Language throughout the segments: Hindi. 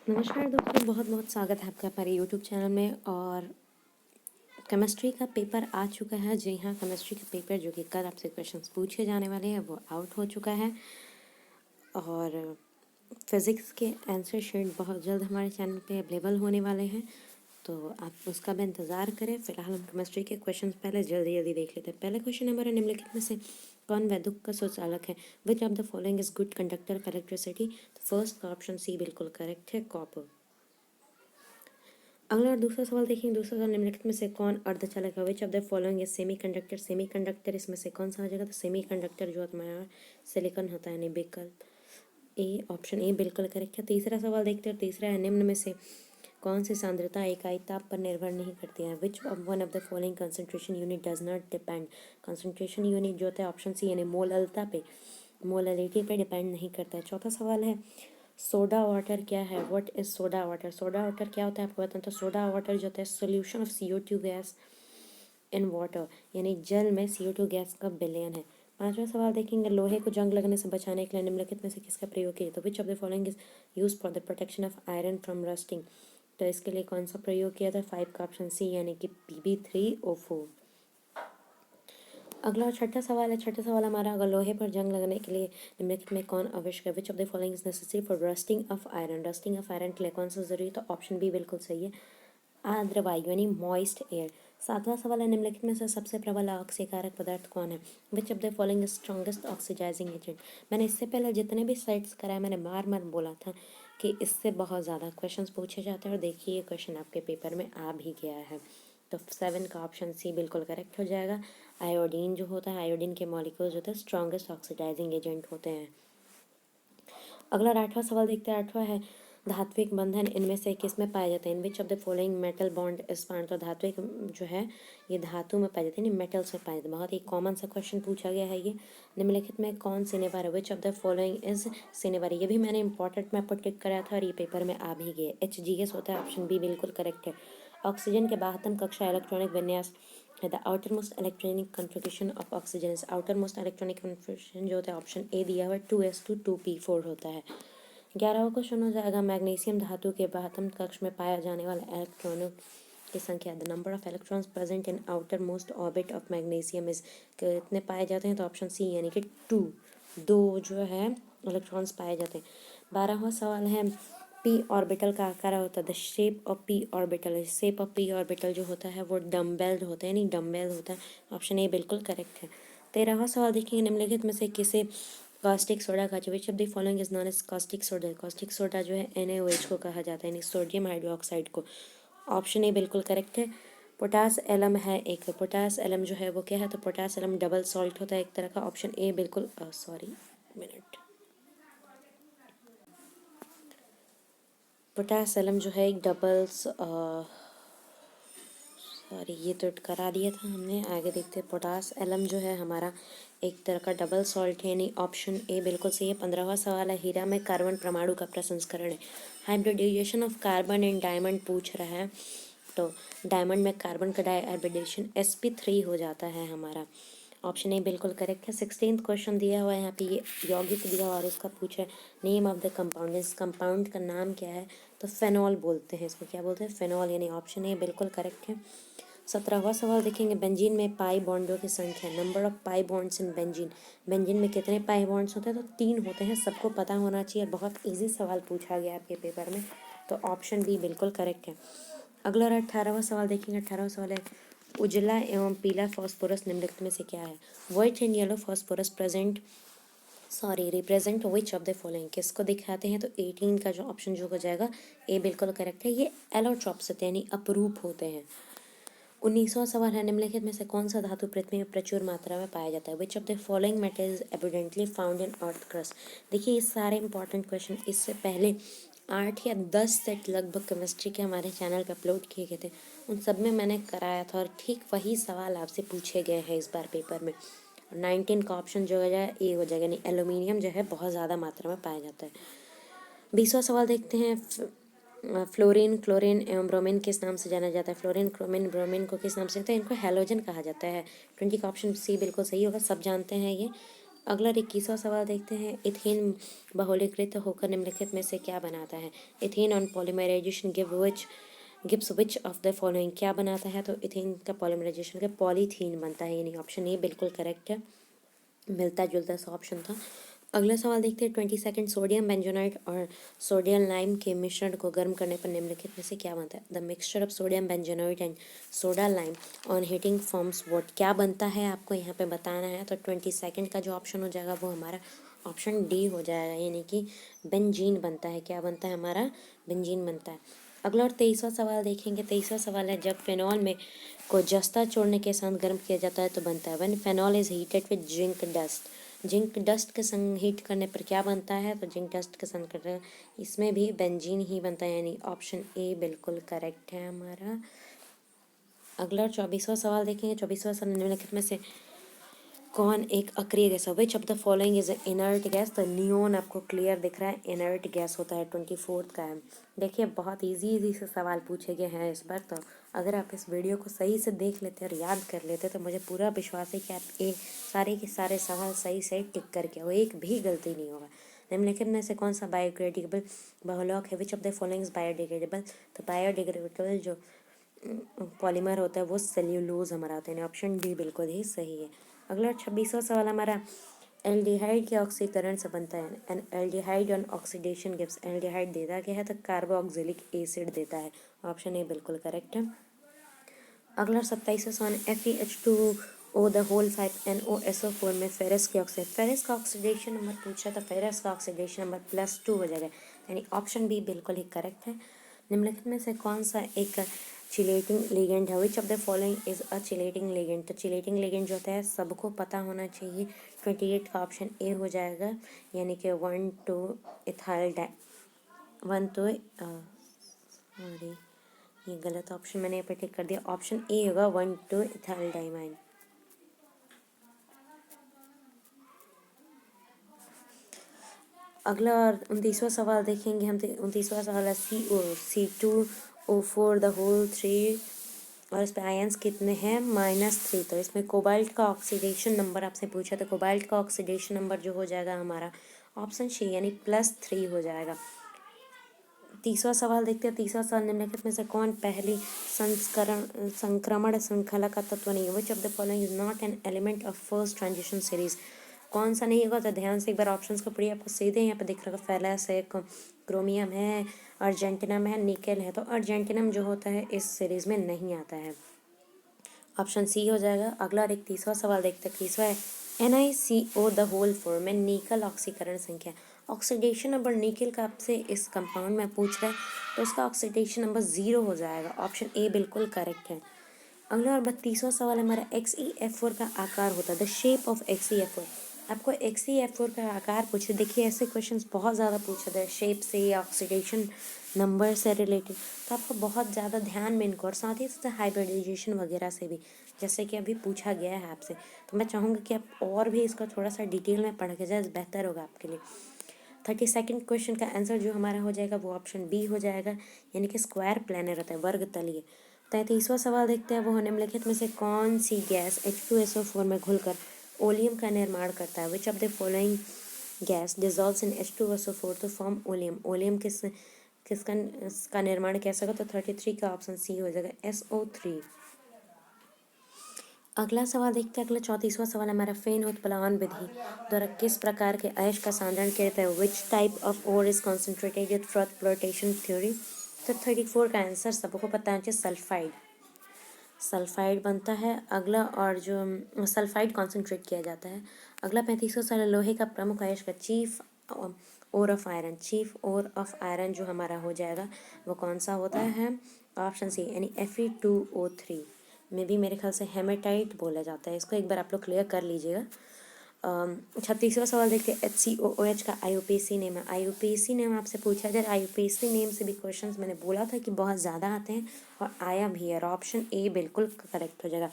नमस्कार दोस्तों, बहुत बहुत स्वागत है आपका हमारे यूट्यूब चैनल में। और केमिस्ट्री का पेपर आ चुका है। जी हाँ, केमिस्ट्री का पेपर जो कि कल आपसे क्वेश्चंस पूछे जाने वाले हैं वो आउट हो चुका है। और फिज़िक्स के आंसर शीट बहुत जल्द हमारे चैनल पे अवेलेबल होने वाले हैं, तो आप उसका भी इंतज़ार करें। फिलहाल हम केमिस्ट्री के क्वेश्चंस पहले जल्दी जल्दी देख लेते हैं। पहले क्वेश्चन हमारा निम्नलिखित में से कौन वैद्युत का सुचालक है? Which of the following is good conductor of electricity? तो फर्स्ट का ऑप्शन सी बिल्कुल करेक्ट है, कॉपर। अगला और दूसरा सवाल देखेंगे। दूसरा सवाल, निम्नलिखित में से कौन अर्धचालक है? Which of the following is semi conductor? Semi conductor इसमें से कौन सा हो जाएगा? तो सेमी कंडक्टर जो हमारा सिलिकॉन होता है, यानी विकल्प ए, ऑप्शन ए बिल्कुल करेक्ट है। तीसरा सवाल देखते हैं। तीसरा है, निम्न में से कौन सी सांद्रता इकाई ताप पर निर्भर नहीं करती है? Which one of the following concentration unit does not depend? Concentration unit जो होता है ऑप्शन सी यानी मोललता पे, मोललिटी पे डिपेंड नहीं करता है। चौथा सवाल है, सोडा वाटर क्या है? What is soda water? Soda water क्या होता है आपको बताना। तो सोडा वाटर जो होता है solution of CO2 gas in water, यानी जल में CO2 गैस का विलयन है। पांचवा सवाल देखेंगे, लोहे को जंग लगने से बचाने के लिए निम्नलिखित में से किसका प्रयोग किया? तो विच of the following is use for the protection of iron from rusting? तो इसके लिए कौन सा प्रयोग किया था? 5 का ऑप्शन सी यानी कि Pb3O4। अगला और छठा सवाल है। छठा सवाल हमारा, अगर लोहे पर जंग लगने के लिए निम्नलिखित में कौन आवश्यक है? Which of the following is necessary for rusting of iron? Rusting of iron के लिए कौन सा जरूरी? तो ऑप्शन बी बिल्कुल सही है, आर्द्र वायु यानी मॉइस्ट एयर। सातवां सवाल है, निम्नलिखित में से सबसे प्रबल ऑक्सीकारक पदार्थ कौन है? Which of the following is strongest oxidising agent? मैंने इससे पहले जितने भी सेट्स कराए मैंने बार बार बोला था कि इससे बहुत ज़्यादा क्वेश्चंस पूछे जाते हैं, और देखिए ये क्वेश्चन आपके पेपर में आ भी गया है। तो 7 का ऑप्शन सी बिल्कुल करेक्ट हो जाएगा। आयोडीन जो होता है, आयोडीन के मॉलिक्यूल्स होते हैं स्ट्रॉन्गेस्ट ऑक्सीडाइजिंग एजेंट होते हैं। अगला 8वां सवाल देखते हैं। 8वां है, धात्विक बंधन इनमें से किस में पाए जाते हैं? In which of the following metal bond is found? तो धात्विक जो है ये धातु में पाए जाते हैं, मेटल्स में पाए जाते हैं। बहुत ही कॉमन सा क्वेश्चन पूछा गया है ये। निम्नलिखित में कौन सिनेबार है? Which of the following is cinnabar? ये भी मैंने इंपॉर्टेंट में आपको टिक कराया था और ये पेपर में आ भी गया। HGS होता है, ऑप्शन बी बिल्कुल करेक्ट है। ऑक्सीजन के 72 कक्षा इलेक्ट्रॉनिक विन्यास है। The outer most electronic configuration of oxygen is, outer most electronic configuration जो होता है ऑप्शन ए दिया हुआ है 2s2 2p4 होता है। 11वां क्वेश्चन हो जाएगा, मैग्नीशियम धातु के 72 कक्ष में पाया जाने वाला इलेक्ट्रॉनों की संख्या। The number of electrons present in outer most orbit of magnesium is, कितने पाए जाते हैं? तो ऑप्शन सी यानी कि 2, 2 जो है इलेक्ट्रॉन्स पाए जाते हैं। 12वां सवाल है, पी ऑर्बिटल का आकार होता है? The shape of P orbital, shape of P orbital जो होता है वो डम्बेल होता है, नहीं डम्बेल होता है। ऑप्शन ए बिल्कुल करेक्ट है। 13वां सवाल देखिए, निम्नलिखित में से किसे कास्टिक सोडा कहा जाए? Which of the following is known as caustic soda? Caustic soda जो है NaOH को कहा जाता है, यानी सोडियम हाइड्रोक्साइड को। ऑप्शन ए बिल्कुल करेक्ट है। पोटास एलम है एक, पोटास एलम जो है वो क्या है? तो पोटास एलम डबल सॉल्ट होता है एक तरह का। ऑप्शन ए बिल्कुल, सॉरी मिनट, पोटासियम जो है एक डबल, सॉरी ये तो करा दिया था हमने, आगे देखते हैं। पोटास एलम जो है हमारा एक तरह का डबल सॉल्ट है, यानी ऑप्शन ए बिल्कुल सही है। 15वां सवाल है, हीरा में कार्बन परमाणु का प्रसंस्करण है। Hybridisation of carbon in diamond पूछ रहा है, तो डायमंड में कार्बन का हाइब्रिडेशन sp3 हो जाता है हमारा। ऑप्शन ए बिल्कुल करेक्ट है। 16th क्वेश्चन दिया हुआ है यहाँ पे, ये यौगिक दिया हुआ और उसका पूछ है नेम ऑफ द कंपाउंड, इस कंपाउंड का नाम क्या है? तो फेनॉल बोलते हैं इसको, क्या बोलते हैं? फेनॉल, यानी ऑप्शन ए बिल्कुल करेक्ट है। 17वां सवाल देखेंगे, बेंजीन में पाई बॉन्डों की संख्या, number of pi bonds in benzene. Benzene में कितने पाई बॉन्ड्स होते हैं? तो 3 होते हैं, सबको पता होना चाहिए। बहुत ईजी सवाल पूछा गया आपके पेपर में, तो ऑप्शन बी बिल्कुल करेक्ट है। अगला 18वां सवाल देखेंगे। 18वां सवाल है, उजला एवं पीला फास्फोरस निम्नलिखित में से क्या है? White and yellow phosphorus present, sorry represent which of the following, किसको दिखाते हैं? तो 18 का जो ऑप्शन जो हो जाएगा ए बिल्कुल करेक्ट है। ये एलोट्रॉप्स होते हैं, यानी अपरूप होते हैं। 19वां सवाल है, निम्नलिखित में से कौन सा धातु पृथ्वी में प्रचुर मात्रा में पाया जाता है? Which of the following metal is evidently found in earth crust? देखिए ये सारे इंपॉर्टेंट क्वेश्चन इससे पहले 8 या 10 सेट लगभग केमिस्ट्री के हमारे चैनल पर अपलोड किए गए थे, उन सब में मैंने कराया था, और ठीक वही सवाल आपसे पूछे गए हैं इस बार पेपर में। 19 का ऑप्शन जो हो जाए ए हो जाएगा, यानी एल्यूमिनियम जो है बहुत ज़्यादा मात्रा में पाया जाता है। 20वां सवाल देखते हैं, फ्लोरीन, क्लोरीन एवं ब्रोमीन किस नाम से जाना जाता है? फ्लोरीन, क्रोमीन, ब्रोमीन को किस नाम से? तो इनको हैलोजन कहा जाता है। 20 का ऑप्शन सी बिल्कुल सही होगा, सब जानते हैं ये। अगला 21वां सवाल देखते हैं। इथेन बहुलीकृत होकर निम्नलिखित में से क्या बनाता है? Ethene on polymerisation gives which of the following, क्या बनाता है? तो इथेन का पॉलीमराइजेशन का पॉलीथीन बनता है, यानी ऑप्शन ए बिल्कुल करेक्ट है, मिलता जुलता सा ऑप्शन था। अगला सवाल देखते हैं 22 सोडियम बेंजोनाइट और सोडियम लाइम के मिश्रण को गर्म करने पर निम्नलिखित में से क्या बनता है? The mixture of sodium बेंजोनाइट and soda lime on heating forms what, क्या बनता है आपको यहाँ पे बताना है। तो 22 का जो ऑप्शन हो जाएगा वो हमारा ऑप्शन डी हो जाएगा, यानी कि बेंजीन बनता है। क्या बनता है हमारा? बेंजीन बनता है। अगला और 23वां सवाल देखेंगे। 23वां सवाल है, जब फेनॉल में को जस्ता छोड़ने के साथ गर्म किया जाता है तो बनता है। When phenol is heated with zinc dust, zinc dust के संग हीट करने पर क्या बनता है? तो जिंक डस्ट के संग करने इसमें भी बेंजीन ही बनता है, यानी ऑप्शन ए बिल्कुल करेक्ट है हमारा। अगला 24वां सवाल देखेंगे। 24वां सवाल निम्नलिखित में से कौन एक अक्रिय गैस है? Which of the following is inert gas? तो नियोन आपको क्लियर दिख रहा है, इनर्ट गैस होता है। 24 का है। देखिए बहुत इजी से सवाल पूछे गए हैं इस बार, तो अगर आप इस वीडियो को सही से देख लेते और याद कर लेते तो मुझे पूरा विश्वास है कि आप सारे के सारे सवाल सही सही टिक करके हो, एक भी गलती नहीं होगा। निम्नलिखित में से कौन सा बायोडिग्रेडेबल बहुलक है? Which of the following is biodegradable? तो बायोडिग्रेडेबल जो पॉलीमर होता है वो सेल्यूलोज हमारा होता है, ऑप्शन डी बिल्कुल ही सही है। अगला 26वां सवाल हमारा, एल्डिहाइड के ऑक्सीकरण से बनता है। N aldehyde on oxidation gives, aldehyde देता क्या है? तो कार्बोक्सिलिक एसिड देता है, ऑप्शन ए बिल्कुल करेक्ट है। अगला 27वां सवाल, FeH2O द होल 5NOSO4 में फेरस के ऑक्साइड, फेरस का ऑक्सीडेशन नंबर पूछा तो फेरस का ऑक्सीडेशन नंबर +2 हो जाएगा, यानी ऑप्शन बी बिल्कुल ही करेक्ट है। निम्नलिखित में से कौन सा एक चिलेटिंग लिगेंड है? Which of the following is a chelating ligand? तो चिलेटिंग लिगेंड जो होता है सबको पता होना चाहिए। 28 का ऑप्शन ए हो जाएगा, यानी कि 1,2 इथाइल 1,2 सॉरी ये गलत ऑप्शन मैंने यहाँ पे टिक कर दिया, ऑप्शन ए होगा 1,2 इथाइल डाइमाइन। अगला 29वां सवाल देखेंगे हम। 29वां सवाल है, C2O4 द होल 3 और इस पे आयंस कितने हैं? -3। तो इसमें कोबाल्ट का ऑक्सीडेशन नंबर आपसे पूछा, तो कोबाल्ट का ऑक्सीडेशन नंबर जो हो जाएगा हमारा ऑप्शन सी, यानी +3 हो जाएगा। 30वां सवाल देखते हैं। 30वां सवाल, निम्नलिखित में से कौन पहली संक्रमण श्रृंखला का तत्व नहीं है? Which of the following is not an element of first transition series? कौन सा नहीं होगा? तो ध्यान से एक बार ऑप्शंस को पढ़िए, आपको सीधे यहाँ पे दिख रहा है, फेलस है, क्रोमियम है, अर्जेंटिनम है, निकेल है। तो अर्जेंटिनम जो होता है इस सीरीज में नहीं आता है, ऑप्शन सी हो जाएगा। अगला 31वां सवाल देखते हैं। 30वां है, NiCO द होल 4 में निकल ऑक्सीकरण संख्या, ऑक्सीडेशन नंबर निकल का आपसे इस कंपाउंड में पूछ रहा है तो उसका ऑक्सीडेशन नंबर 0 हो जाएगा, ऑप्शन ए बिल्कुल करेक्ट है। अगला और 32वां सवाल हमारा, XeF4 का आकार होता है, द शेप ऑफ XeF4। आपको XeF4 का आकार पूछे, देखिए ऐसे क्वेश्चंस बहुत ज़्यादा पूछे थे, शेप से या ऑक्सीडेशन नंबर से रिलेटेड, तो आपको बहुत ज़्यादा ध्यान में इनको, और साथ ही साथ हाइब्रिडाइजेशन वगैरह से भी, जैसे कि अभी पूछा गया है आपसे, तो मैं चाहूँगी कि आप और भी इसको थोड़ा सा डिटेल में पढ़ के जाए, बेहतर होगा आपके लिए। 32nd क्वेश्चन का आंसर जो हमारा हो जाएगा वो ऑप्शन बी हो जाएगा, यानी कि स्क्वायर प्लेनर होता है, वर्ग तलीय। 33वां सवाल देखते हैं। वो निम्नलिखित में से कौन सी गैस H2SO4 में घुलकर ओलियम का निर्माण करता है? Which of the following gas dissolves in H2SO4 to form oleum? Oleum किसका निर्माण कैसे होगा? तो 33 का ऑप्शन सी हो जाएगा, SO3। अगला सवाल देखते हैं। अगला 34वां सवाल हमारा, फेन उत्प्लावन विधि द्वारा किस प्रकार के अयस्क का सांद्रण किया जाता है? Which type of ore is concentrated with flotation theory? तो 34 का आंसर सबको पता है, सल्फाइड, सल्फाइड बनता है। अगला और जो सल्फाइड कॉन्सेंट्रेट किया जाता है। अगला 35वां सवाल, लोहे का प्रमुख अयस्क chief ore of iron, chief ore of iron जो हमारा हो जाएगा वो कौन सा होता है? ऑप्शन सी, यानी Fe2O3 में भी मेरे ख्याल से हेमेटाइट बोला जाता है, इसको एक बार आप लोग क्लियर कर लीजिएगा। 36वां सवाल देखते हैं। HCOOH का IUPAC नेम है। IUPAC नेम आपसे पूछा जाए, IUPAC नेम से भी क्वेश्चंस मैंने बोला था कि बहुत ज़्यादा आते हैं और आया भी है, ऑप्शन ए बिल्कुल करेक्ट हो जाएगा,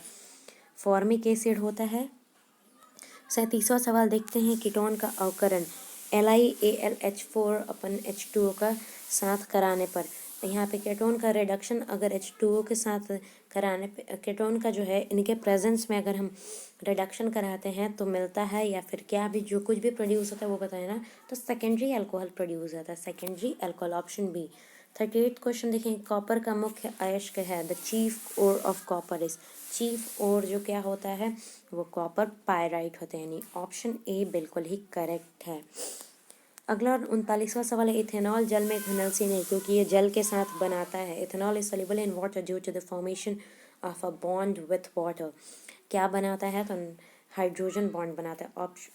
फॉर्मिक एसिड होता है। 37वां सवाल देखते हैं। कीटोन का अवकरण LiAlH4 अपन H2O का साथ कराने पर यहाँ पे कीटोन का रिडक्शन अगर H2O के साथ कराने पे कीटोन का जो है इनके प्रेजेंस में अगर हम रिडक्शन कराते हैं तो मिलता है, या फिर क्या भी जो कुछ भी प्रोड्यूस होता है वो बताए ना, तो सेकेंडरी अल्कोहल प्रोड्यूस होता है, secondary alcohol, option B. 38 question देखें, कॉपर का मुख्य अयस्क है, the chief ore of copper is, chief ore जो क्या होता है वो कॉपर पायराइट होते हैं, यानी ऑप्शन ए बिल्कुल ही करेक्ट है। अगला 39वां सवाल है, इथेनॉल जल में घुलनशील है क्योंकि ये जल के साथ बनाता है। Ethanol is soluble in water due to the formation of a bond with water, क्या बनाता है, तो हाइड्रोजन बॉन्ड बनाता है, ऑप्शन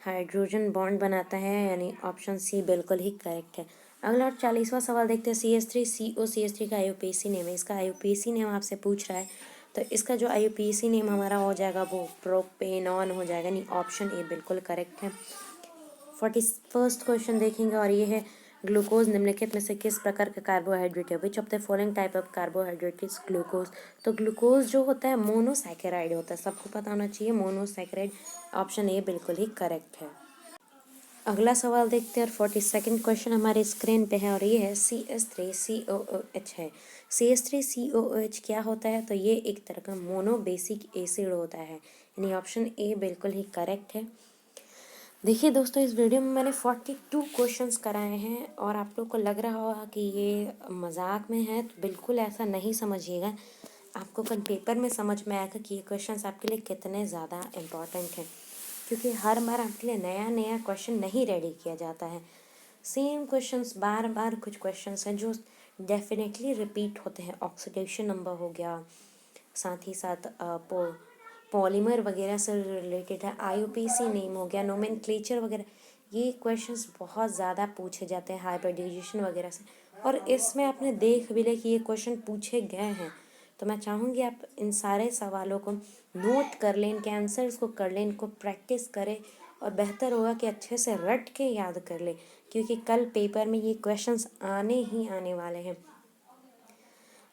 हाइड्रोजन बॉन्ड बनाता है, यानी ऑप्शन सी बिल्कुल ही करेक्ट है। अगला 40वां सवाल देखते हैं, CH3CO, का IUPAC नेम है, इसका IUPAC नेम आपसे पूछ रहा है, तो इसका जो IUPAC नेम हमारा हो जाएगा वो प्रोपेनॉन हो जाएगा, नहीं ऑप्शन ए बिल्कुल करेक्ट है। 41st क्वेश्चन देखेंगे और ये है, ग्लूकोज निम्नलिखित में से किस प्रकार का कार्बोहाइड्रेट है, which of the following type of carbohydrate is glucose, तो ग्लूकोज जो होता है मोनोसैकेराइड होता है, सबको पता होना चाहिए मोनोसैकेराइड, ऑप्शन ए बिल्कुल ही करेक्ट है। अगला सवाल देखते हैं और 42nd क्वेश्चन हमारे स्क्रीन पे है और ये है, CH3COOH है, CH3COOH क्या होता है, तो ये एक तरह का मोनोबेसिक एसिड होता है, यानी ऑप्शन ए बिल्कुल ही करेक्ट है। देखिए दोस्तों, इस वीडियो में मैंने 42 क्वेश्चंस कराए हैं और आप लोग को लग रहा होगा कि ये मजाक में है, तो बिल्कुल ऐसा नहीं समझिएगा। आपको कल पेपर में समझ में आएगा कि ये क्वेश्चंस आपके लिए कितने ज़्यादा इम्पॉर्टेंट हैं, क्योंकि हर बार आपके लिए नया नया क्वेश्चन नहीं रेडी किया जाता है। सेम क्वेश्चंस बार बार, कुछ क्वेश्चंस हैं जो डेफिनेटली रिपीट होते हैं, ऑक्सीडेशन नंबर हो गया, साथ ही साथ पॉलीमर वगैरह से रिलेटेड है, IUPAC नेम हो गया, नोमेनक्लेचर वगैरह, ये क्वेश्चंस बहुत ज़्यादा पूछे जाते हैं हाइब्रिडाइजेशन वगैरह से, और इसमें आपने देख भी लिया कि ये क्वेश्चन पूछे गए हैं। तो मैं चाहूँगी आप इन सारे सवालों को नोट कर लें, इनके आंसर्स को कर लें, इनको प्रैक्टिस करें, और बेहतर होगा कि अच्छे से रट के याद कर लें, क्योंकि कल पेपर में ये क्वेश्चंस आने ही आने वाले हैं।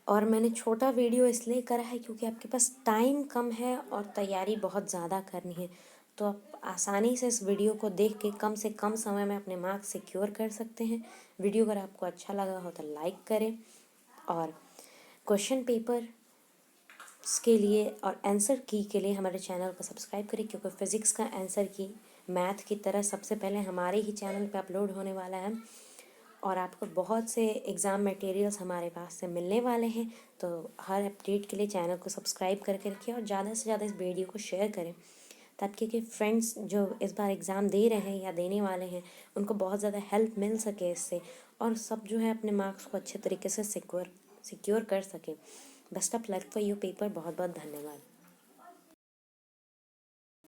और मैंने छोटा वीडियो इसलिए करा है क्योंकि आपके पास टाइम कम है और तैयारी बहुत ज़्यादा करनी है, तो आप आसानी से इस वीडियो को देख के कम से कम समय में अपने मार्क्स सिक्योर कर सकते हैं। वीडियो अगर आपको अच्छा लगा हो तो लाइक करें, और क्वेश्चन पेपर के लिए और आंसर की के लिए हमारे चैनल को सब्सक्राइब करें, क्योंकि फ़िज़िक्स का आंसर की मैथ की तरह सबसे पहले हमारे ही चैनल पे अपलोड होने वाला है, और आपको बहुत से एग्ज़ाम मटेरियल्स हमारे पास से मिलने वाले हैं। तो हर अपडेट के लिए चैनल को सब्सक्राइब करके रखिए और ज़्यादा से ज़्यादा इस वीडियो को शेयर करें, ताकि कि फ्रेंड्स जो इस बार एग्ज़ाम दे रहे हैं या देने वाले हैं उनको बहुत ज़्यादा हेल्प मिल सके इससे, और सब जो है अपने मार्क्स को अच्छे तरीके से सिक्योर कर सके। Best of luck for your paper. बहुत बहुत धन्यवाद।